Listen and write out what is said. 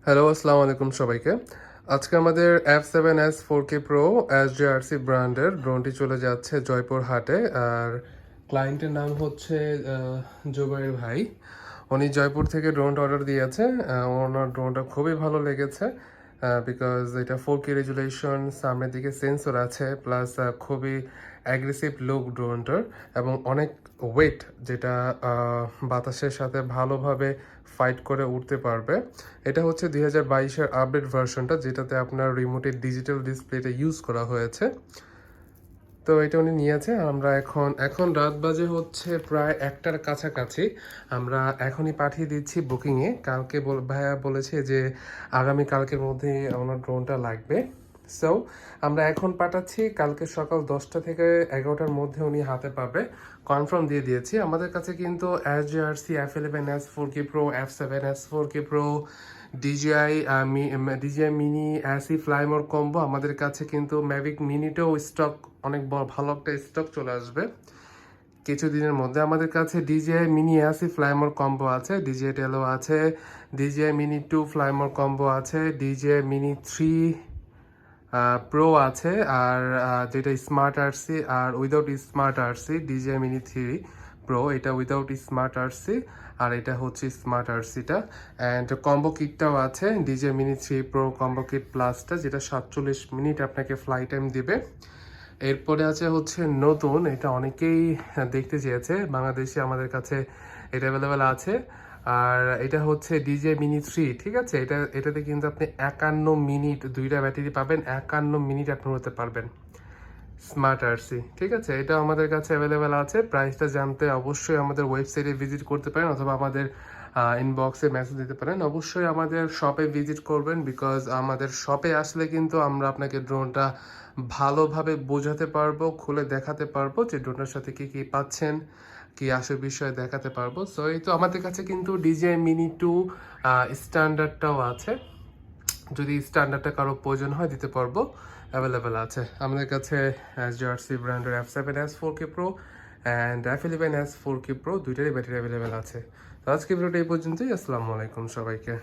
Hello, আসসালামু আলাইকুম সবাইকে। আজকে আমাদের F7s 4K Pro SJRC ব্র্যান্ডের ড্রোনটি চলে যাচ্ছে জয়পুর হাটে। আর ক্লায়েন্টের নাম হচ্ছে জুবাইর ভাই। উনি জয়পুর থেকে ড্রোনটা অর্ডার দিয়েছে। ওনার ড্রোনটা খুবই ভালো লেগেছে বিকজ এটা 4K রেজুলেশন, সামনের দিকে সেন্সর আছে, প্লাস খুবই অ্যাগ্রেসিভ লুক ড্রোনটার এবং অনেক ওয়েট, যেটা বাতাসের সাথে ভালোভাবে ফাইট করে উঠতে পারবে। এটা হচ্ছে 2022-এর আপডেট ভার্সনটা, যেটাতে আপনার রিমোটের ডিজিটাল ডিসপ্লেটা ইউজ করা হয়েছে। তো এটা উনি নিয়েছে। আমরা এখন রাত বাজে হচ্ছে প্রায় 1টার কাছাকাছি। আমরা এখনই পাঠিয়ে দিচ্ছি বুকিংয়ে। কালকে ভাইয়া বলেছে যে আগামী কালকের মধ্যে ওনার ড্রোনটা লাগবে। সো আমরা এখন পাঠাচ্ছি, কালকে সকাল 10টা থেকে 11টার মধ্যে উনি হাতে পাবে। কনফার্ম দিয়ে দিয়েছি। আমাদের কাছে কিন্তু SJRC F11s 4K Pro, F7s 4K Pro, DJI Mini SE Fly More Combo, আমাদের কাছে কিন্তু ম্যাভিক মিনিটাও স্টক অনেক ভালো একটা স্টক চলে আসবে কিছুদিনের মধ্যে। আমাদের কাছে DJI Mini SE Fly More Combo আছে, DJI টেলো আছে, DJI মিনি 2 ফ্লাইমোর কম্বো আছে, DJI মিনি 3 প্রো আছে, আর যেটা স্মার্ট আরসি আর without smart RC DJI Mini 3 Pro, এটা উইদাউট স্মার্ট আরসি, আর এটা হচ্ছে স্মার্ট আরসিটা। অ্যান্ড কম্বো কিটটাও আছে, DJI Mini 3 Pro combo kit প্লাসটা, যেটা 47 মিনিট আপনাকে ফ্লাই টাইম দিবে। এরপরে আছে হচ্ছে নতুন, এটা অনেকেই দেখতে চেয়েছে, বাংলাদেশে আমাদের কাছে এটা অ্যাভেলেবেল আছে। আর এটা হচ্ছে DJI মিনি 3, ঠিক আছে। এটাতে কিন্তু আপনি 51 মিনিট, 2টা ব্যাটারি পাবেন, 51 মিনিট আপনি হতে পারবেন স্মার্ট আরসি, ঠিক আছে। এটা আমাদের কাছে অ্যাভেলেবেল আছে। প্রাইসটা জানতে অবশ্যই আমাদের ওয়েবসাইটে ভিজিট করতে পারেন, অথবা আমাদের ইনবক্সে মেসেজ দিতে পারেন। অবশ্যই আমাদের শপে ভিজিট করবেন, বিকজ আমাদের শপে আসলে কিন্তু আমরা আপনাকে ড্রোনটা ভালোভাবে বোঝাতে পারবো, খুলে দেখাতে পারবো যে ড্রোনটার সাথে কি কি পাচ্ছেন, কি আসল বিষয়ে দেখাতে পারবো। সো এই তো আমাদের কাছে কিন্তু DJI মিনি 2 স্ট্যান্ডার্ডটাও আছে, যদি স্ট্যান্ডার্ডটা কারো প্রয়োজন হয় দিতে পারবো, অ্যাভেলেবেল আছে আমাদের কাছে। SJRC ব্র্যান্ডের F7s 4K Pro and F11s 4K Pro দুইটারই ব্যাটারি অ্যাভেলেবেল আছে। তো আজকে ভিডিওটা এই পর্যন্তই। আসসালামু আলাইকুম সবাইকে।